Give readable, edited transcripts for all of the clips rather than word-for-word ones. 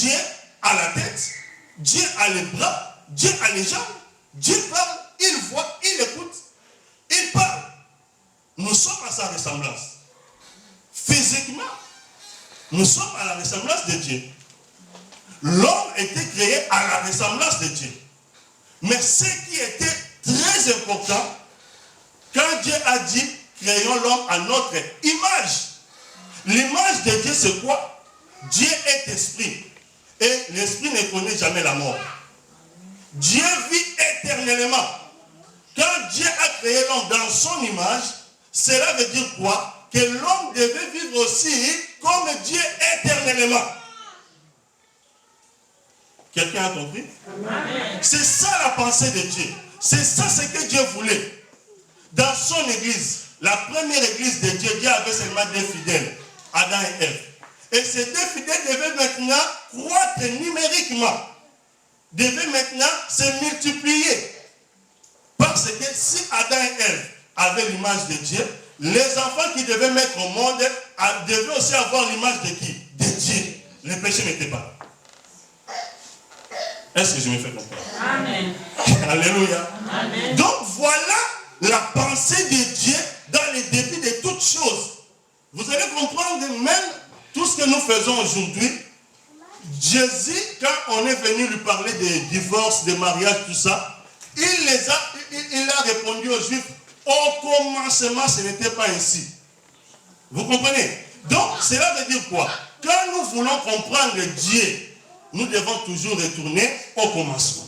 Dieu a la tête, Dieu a les bras, Dieu a les jambes, Dieu parle, il voit, il écoute, il parle. Nous sommes à sa ressemblance. Physiquement, nous sommes à la ressemblance de Dieu. L'homme était créé à la ressemblance de Dieu. Mais ce qui était très important, quand Dieu a dit, créons l'homme à notre image. L'image de Dieu, c'est quoi? Dieu est esprit. Et l'esprit ne connaît jamais la mort. Dieu vit éternellement. Quand Dieu a créé l'homme dans son image, cela veut dire quoi? Que l'homme devait vivre aussi comme Dieu éternellement. Quelqu'un a compris? C'est ça la pensée de Dieu. C'est ça ce que Dieu voulait. Dans son église, la première église de Dieu, Dieu avait seulement deux fidèles, Adam et Ève. Et ces deux fidèles devaient maintenant croître numériquement. Devaient maintenant se multiplier. Parce que si Adam et Ève avaient l'image de Dieu, les enfants qui devaient mettre au monde devaient aussi avoir l'image de qui? De Dieu. Le péché n'était pas là. Est-ce que je me fais comprendre? Amen. Alléluia. Amen. Donc voilà la pensée de Dieu dans le début de toutes choses. Vous allez comprendre même tout ce que nous faisons aujourd'hui. Jésus, quand on est venu lui parler des divorces, des mariages, tout ça, il a répondu aux Juifs, au commencement, ce n'était pas ainsi. Vous comprenez? Donc, cela veut dire quoi? Quand nous voulons comprendre Dieu, nous devons toujours retourner au commencement.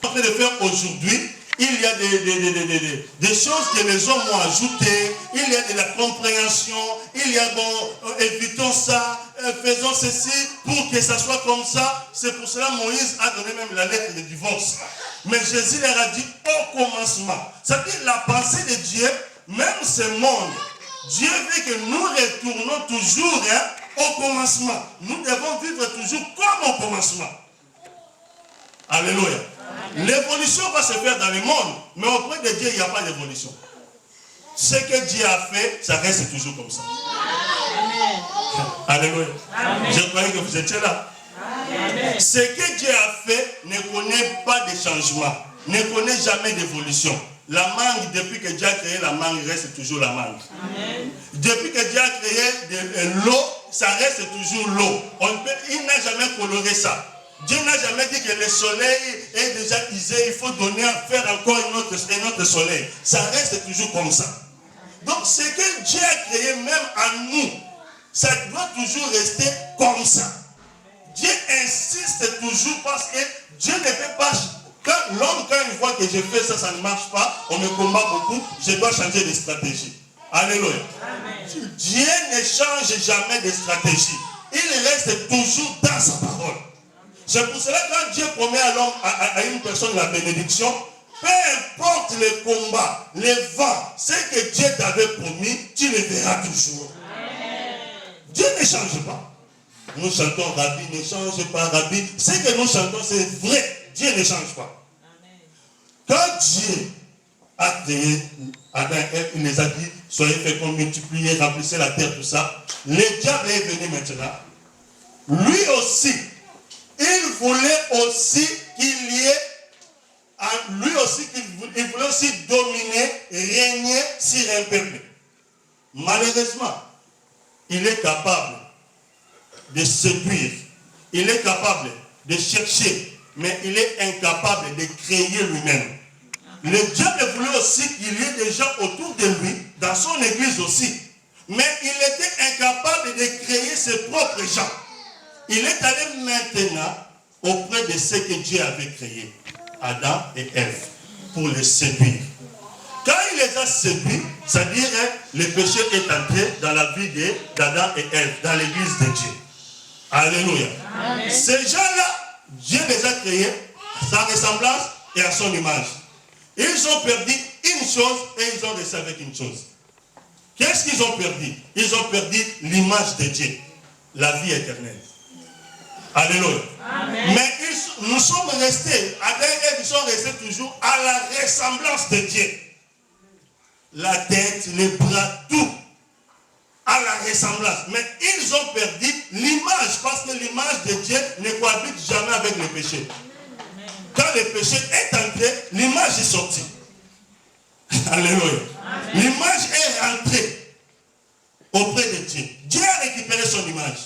En train de faire aujourd'hui, il y a des choses que les hommes ont ajoutées, il y a de la compréhension, il y a évitons ça, faisons ceci pour que ça soit comme ça. C'est pour cela que Moïse a donné même la lettre de divorce. Mais Jésus leur a dit au commencement. C'est-à-dire la pensée de Dieu, même ce monde, Dieu veut que nous retournons toujours au commencement. Nous devons vivre toujours comme au commencement. Alléluia. L'évolution va se faire dans le monde, mais auprès de Dieu, il n'y a pas d'évolution. Ce que Dieu a fait, ça reste toujours comme ça. Amen. Alléluia. Amen. Je croyais que vous étiez là. Amen. Ce que Dieu a fait ne connaît pas de changement, ne connaît jamais d'évolution. La mangue, depuis que Dieu a créé la mangue, reste toujours la mangue. Amen. Depuis que Dieu a créé l'eau, ça reste toujours l'eau. Il n'a jamais coloré ça. Dieu n'a jamais dit que le soleil est déjà usé, il faut donner à faire encore un autre soleil. Ça reste toujours comme ça. Donc ce que Dieu a créé même en nous, ça doit toujours rester comme ça. Dieu insiste toujours parce que Dieu ne fait pas... Quand il voit que je fais ça, ça ne marche pas, on me combat beaucoup, je dois changer de stratégie. Alléluia. Amen. Dieu ne change jamais de stratégie. Il reste toujours dans sa parole. C'est pour cela que quand Dieu promet à l'homme, à une personne la bénédiction, peu importe les combats, les vents, ce que Dieu t'avait promis, tu le verras toujours. Amen. Dieu ne change pas. Nous chantons Rabbi, ne change pas Rabbi. Ce que nous chantons, c'est vrai. Dieu ne change pas. Amen. Quand Dieu a créé Adam et Ève, il les a dit, soyez féconds, multipliez, remplissez la terre, tout ça. Le diable est venu maintenant. Lui aussi, il voulait aussi qu'il y ait, lui aussi, il voulait aussi dominer, régner sur un peuple. Malheureusement, il est capable de séduire, il est capable de chercher, mais il est incapable de créer lui-même. Le diable voulait aussi qu'il y ait des gens autour de lui, dans son église aussi, mais il était incapable de créer ses propres gens. Il est allé maintenant auprès de ce que Dieu avait créé, Adam et Ève, pour les séduire. Quand il les a séduits, c'est-à-dire le péché est entré dans la vie d'Adam et Ève, dans l'église de Dieu. Alléluia. Amen. Ces gens-là, Dieu les a créés à sa ressemblance et à son image. Ils ont perdu une chose et ils ont resté avec une chose. Qu'est-ce qu'ils ont perdu? Ils ont perdu l'image de Dieu, la vie éternelle. Alléluia. Amen. Mais nous sommes restés, Adam et Ève sont restés toujours à la ressemblance de Dieu. La tête, les bras, tout. À dans la ressemblance. Mais ils ont perdu l'image, parce que l'image de Dieu ne cohabite jamais avec le péché. Quand le péché est entré, l'image est sortie. Alléluia. L'image est rentrée auprès de Dieu. Dieu a récupéré son image.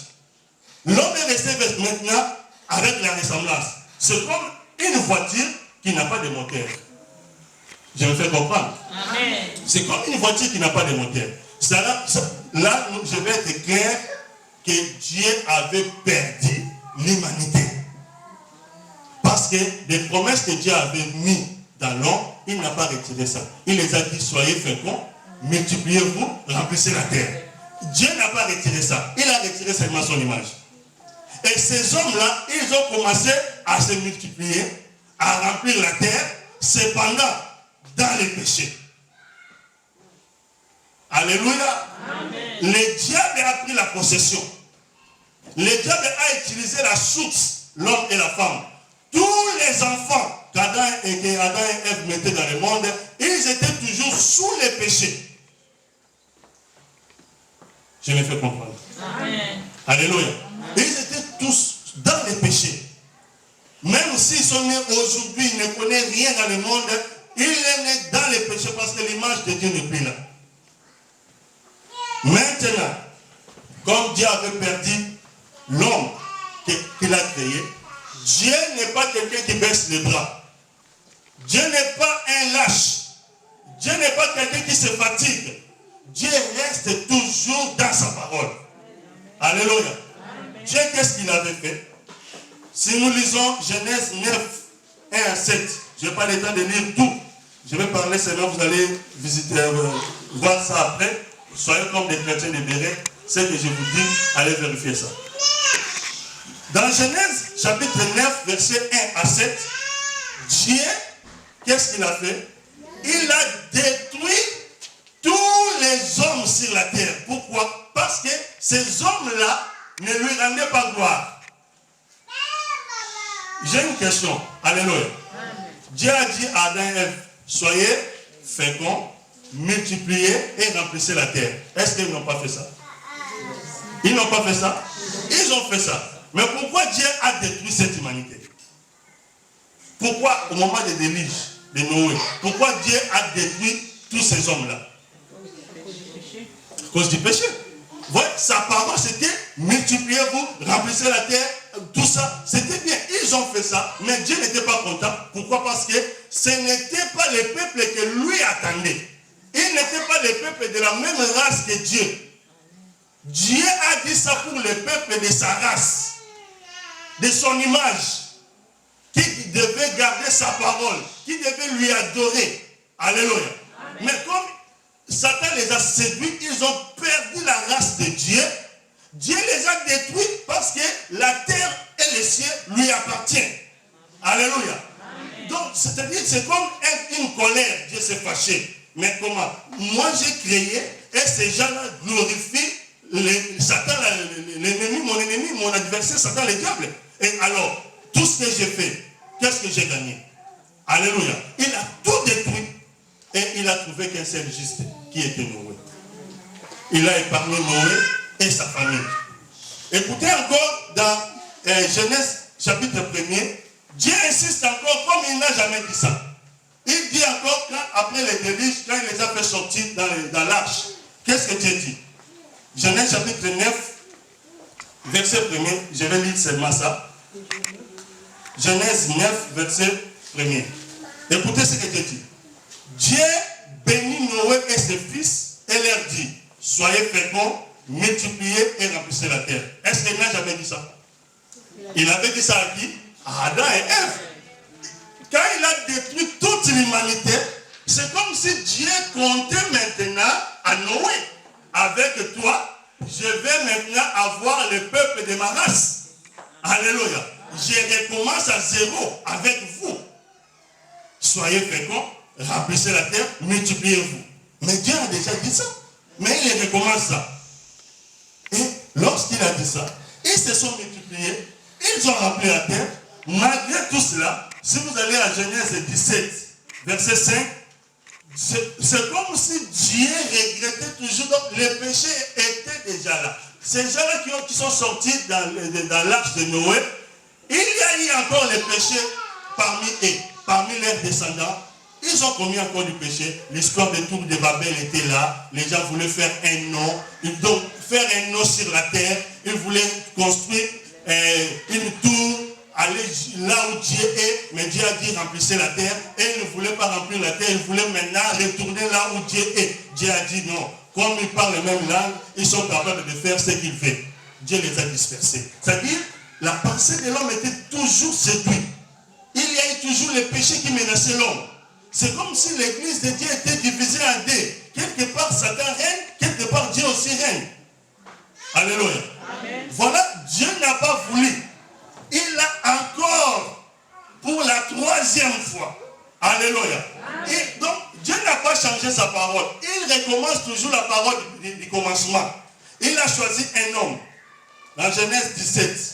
L'homme est resté maintenant avec la ressemblance. C'est comme une voiture qui n'a pas de moteur. Je me fais comprendre. C'est comme une voiture qui n'a pas de moteur. Là, je vais être clair que Dieu avait perdu l'humanité. Parce que les promesses que Dieu avait mises dans l'homme, il n'a pas retiré ça. Il les a dit, soyez féconds, multipliez-vous, remplissez la terre. Dieu n'a pas retiré ça. Il a retiré seulement son image. Et ces hommes-là, ils ont commencé à se multiplier, à remplir la terre, cependant, dans les péchés. Alléluia. Amen. Le diable a pris la possession. Le diable a utilisé la source, l'homme et la femme. Tous les enfants qu'Adam et Ève mettaient dans le monde, ils étaient toujours sous les péchés. Je me fais comprendre. Amen. Alléluia. Ils étaient tous dans les péchés. Même s'ils sont nés aujourd'hui, ils ne connaissent rien dans le monde, il est né dans les péchés parce que l'image de Dieu n'est plus là. Maintenant, comme Dieu avait perdu l'homme qu'il a créé, Dieu n'est pas quelqu'un qui baisse les bras. Dieu n'est pas un lâche. Dieu n'est pas quelqu'un qui se fatigue. Dieu reste toujours dans sa parole. Alléluia. Dieu, qu'est-ce qu'il avait fait? Si nous lisons Genèse 9, 1 à 7, je n'ai pas le temps de lire tout. Je vais parler seulement, vous allez visiter, voir ça après. Soyez comme des chrétiens libérés. Ce que je vous dis, allez vérifier ça. Dans Genèse, chapitre 9, verset 1 à 7, Dieu, qu'est-ce qu'il a fait? Il a détruit tous les hommes sur la terre. Pourquoi? Parce que ces hommes-là ne lui rendaient pas gloire. J'ai une question. Alléluia. Dieu a dit à Adam et Ève, soyez féconds, multipliez et remplissez la terre. Est-ce qu'ils n'ont pas fait ça? Ils n'ont pas fait ça? Ils ont fait ça. Mais pourquoi Dieu a détruit cette humanité? Pourquoi au moment des déluges de Noé, pourquoi Dieu a détruit tous ces hommes-là? À cause du péché. Ouais, sa parole c'était multipliez-vous, remplissez la terre, tout ça, c'était bien. Ils ont fait ça, mais Dieu n'était pas content. Pourquoi? Parce que ce n'était pas le peuple que lui attendait. Il n'était pas le peuple de la même race que Dieu. Dieu a dit ça pour le peuple de sa race, de son image, qui devait garder sa parole, qui devait lui adorer. Alléluia. Amen. Mais comme Satan les a séduits, ils ont perdu la race de Dieu. Dieu les a détruits parce que la terre et les cieux lui appartiennent. Alléluia. Amen. Donc, c'est-à-dire, c'est comme une colère. Dieu s'est fâché. Mais comment? Moi, j'ai créé et ces gens-là glorifient Satan, l'ennemi, mon adversaire, Satan, le diable. Et alors, tout ce que j'ai fait, qu'est-ce que j'ai gagné? Alléluia. Il a tout détruit. Et il a trouvé qu'un seul juste, qui était Noé. Il a épargné Noé et sa famille. Écoutez encore dans Genèse chapitre 1er, Dieu insiste encore comme il n'a jamais dit ça. Il dit encore après les déluges, quand il les a fait sortir dans l'arche, qu'est-ce que Dieu dit? Genèse chapitre 9, verset 1er, je vais lire seulement ça. Genèse 9, verset 1er. Écoutez ce que Dieu dit. Dieu bénit Noé et ses fils et leur dit, soyez féconds, multipliez et remplissez la terre. Est-ce qu'il n'a jamais dit ça? Il avait dit ça à qui? À Adam et Ève. Quand il a détruit toute l'humanité, c'est comme si Dieu comptait maintenant à Noé. Avec toi, je vais maintenant avoir le peuple de ma race. Alléluia. Je recommence à zéro avec vous. Soyez féconds, remplissez la terre, multipliez-vous. Mais Dieu a déjà dit ça. Mais il recommence ça. Et lorsqu'il a dit ça, ils se sont multipliés, ils ont rempli la terre. Malgré tout cela, si vous allez à Genèse 17, verset 5, c'est comme si Dieu regrettait toujours. Donc, les péchés étaient déjà là. Ces gens-là qui sont sortis dans l'arche de Noé, il y a eu encore les péchés parmi eux, parmi leurs descendants. Ils ont commis encore du péché. L'histoire de Tour de Babel était là. Les gens voulaient faire un nom. Donc, faire un nom sur la terre. Ils voulaient construire une tour, aller là où Dieu est. Mais Dieu a dit remplissez la terre. Et ils ne voulaient pas remplir la terre. Ils voulaient maintenant retourner là où Dieu est. Dieu a dit non. Comme ils parlent la même langue, ils sont capables de faire ce qu'ils veulent. Dieu les a dispersés. C'est-à-dire, la pensée de l'homme était toujours séduite. Il y a eu toujours les péchés qui menaçaient l'homme. C'est comme si l'église de Dieu était divisée en deux. Quelque part, Satan règne, quelque part, Dieu aussi règne. Alléluia. Amen. Voilà, Dieu n'a pas voulu. Il a encore, pour la 3e fois. Alléluia. Amen. Et donc, Dieu n'a pas changé sa parole. Il recommence toujours la parole du commencement. Il a choisi un homme. Dans Genèse 17.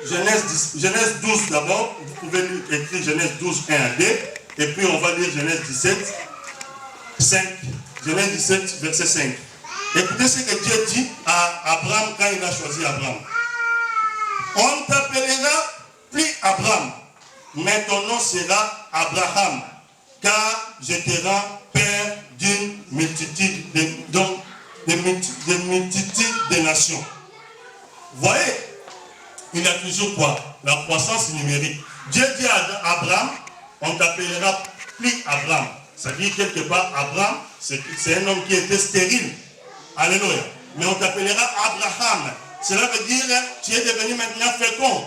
Genèse 12 d'abord, vous pouvez écrire Genèse 12, 1 à 2, et puis on va lire Genèse 17, 5. Genèse 17, verset 5. Écoutez ce que Dieu dit à Abraham quand il a choisi Abraham. On ne t'appellera plus Abraham, mais ton nom sera Abraham, car je te rends père d'une multitude de nations. Voyez, il y a toujours quoi? La croissance numérique. Dieu dit à Abraham, on ne t'appellera plus Abraham. Ça dit quelque part, Abraham, c'est un homme qui était stérile. Alléluia. Mais on t'appellera Abraham. Cela veut dire, tu es devenu maintenant fécond,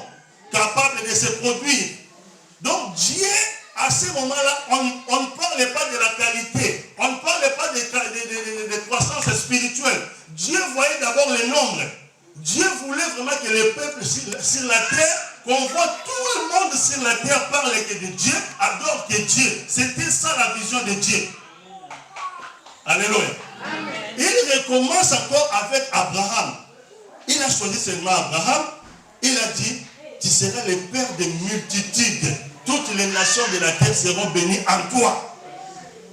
capable de se produire. Donc Dieu, à ce moment-là, on ne parlait pas de la qualité. On ne parlait pas de croissance spirituelle. Dieu voyait d'abord le nombre. Dieu voulait vraiment que les peuples sur la terre, qu'on voit tout le monde sur la terre parler que de Dieu, adore que Dieu. C'était ça la vision de Dieu. Alléluia. Amen. Il recommence encore avec Abraham. Il a choisi seulement Abraham. Il a dit, tu seras le père de multitudes. Toutes les nations de la terre seront bénies en toi.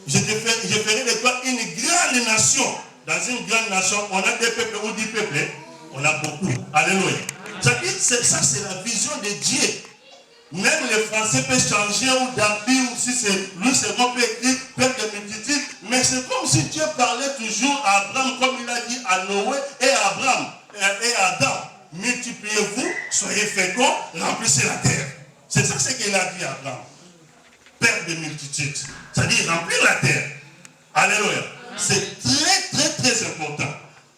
Je ferai de toi une grande nation. Dans une grande nation, on a des peuples ou 10 peuples. On a beaucoup. Alléluia. Ça, c'est la vision de Dieu. Même les Français peuvent changer ou d'habit, ou si c'est lui, c'est qu'on peut écrire peuple de multitude. Mais c'est comme si Dieu parlait toujours à Abraham, comme il a dit à Noé et à Abraham et à Adam. Multipliez-vous, soyez féconds, remplissez la terre. C'est ça ce qu'il a dit à Abraham. Père de multitude. C'est-à-dire remplir la terre. Alléluia. C'est très important.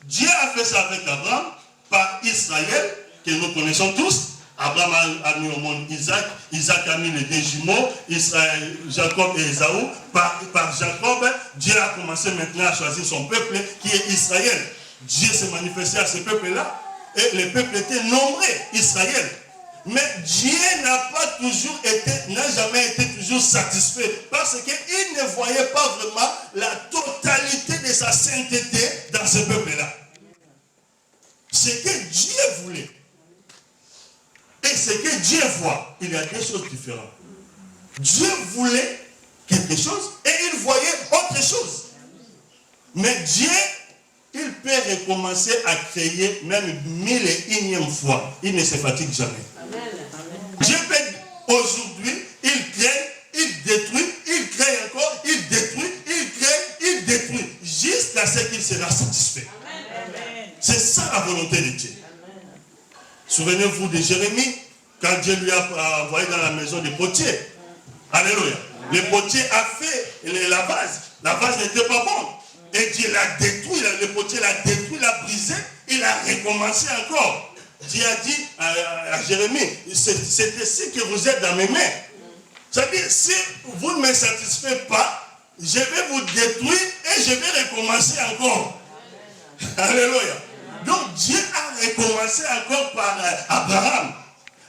Dieu a fait ça avec Abraham, par Israël, que nous connaissons tous. Abraham a mis au monde Isaac, Isaac a mis les deux jumeaux, Israël, Jacob et Ésaü. Par Jacob, Dieu a commencé maintenant à choisir son peuple, qui est Israël. Dieu s'est manifesté à ce peuple-là, et le peuple était nombreux, Israël. Mais Dieu n'a jamais été toujours satisfait, parce qu'il ne voyait pas vraiment la totalité de sa sainteté dans ce peuple-là. Ce que Dieu voulait et ce que Dieu voit, il y a deux choses différentes. Dieu voulait quelque chose et il voyait autre chose. Mais Dieu, il peut recommencer à créer même 1001e fois. Il ne se fatigue jamais. Dieu peut aujourd'hui, il crée, il détruit, il crée encore, il détruit, il crée, il détruit, jusqu'à ce qu'il sera satisfait. C'est ça la volonté de Dieu. Souvenez-vous de Jérémie, quand Dieu lui a envoyé dans la maison des potiers. Alléluia. Le potier a fait la vase. La vase n'était pas bonne. Et Dieu l'a détruit, le potier l'a détruit, l'a brisé, il a recommencé encore. Dieu a dit à Jérémie, c'est ici que vous êtes dans mes mains. C'est-à-dire, si vous ne me satisfaites pas, je vais vous détruire et je vais recommencer encore. Alléluia. Donc Dieu a recommencé encore par Abraham.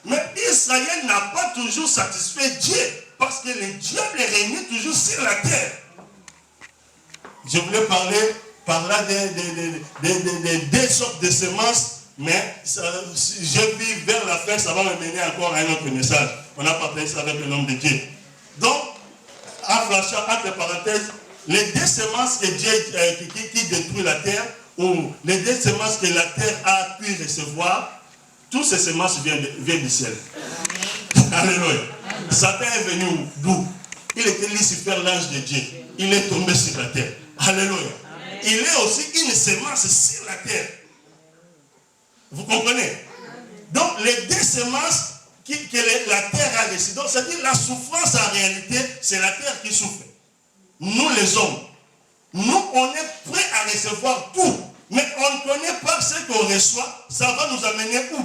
Mais Israël n'a pas toujours satisfait Dieu. Parce que le diable régnait toujours sur la terre. Je voulais parler par là des deux sortes de semences. Mais je vis vers la fin, ça va me mener encore à un autre message. On a partagé ça avec le nom de Dieu. Donc, en flashant entre parenthèses, les deux semences que Dieu qui détruit la terre, ou les deux semences que la terre a pu recevoir, toutes ces semences viennent du ciel. Alléluia. Satan est venu d'où? Il était Lucifer, l'ange de Dieu. Il est tombé sur la terre. Alléluia. Amen. Il est aussi une semence sur la terre. Vous comprenez? Donc les deux semences que la terre a reçues. Donc c'est-à-dire la souffrance en réalité, c'est la terre qui souffre. Nous les hommes, nous on est prêts à recevoir tout. Mais on ne connaît pas ce qu'on reçoit. Ça va nous amener où?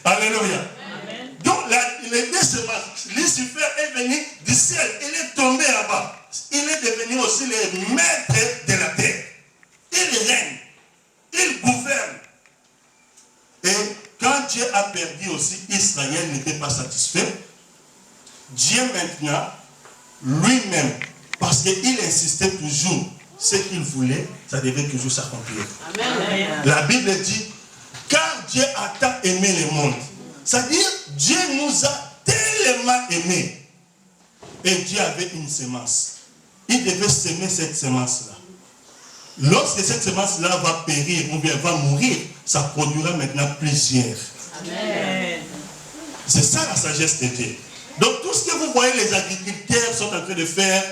Alléluia. Amen. Donc les deux semences, Lucifer est venu du ciel. Il est tombé là-bas. Il est devenu aussi le maître de la terre. Il règne. Il gouverne. Et quand Dieu a perdu aussi, Israël n'était pas satisfait. Dieu maintenant, lui-même, parce qu'il insistait toujours, ce qu'il voulait, ça devait toujours s'accomplir. La Bible dit, car Dieu a tant aimé le monde. C'est-à-dire, Dieu nous a tellement aimés. Et Dieu avait une semence. Il devait semer cette semence-là. Lorsque cette semence-là va périr ou bien va mourir, ça produira maintenant plusieurs. Amen. C'est ça la sagesse de Dieu. Donc tout ce que vous voyez, les agriculteurs sont en train de faire,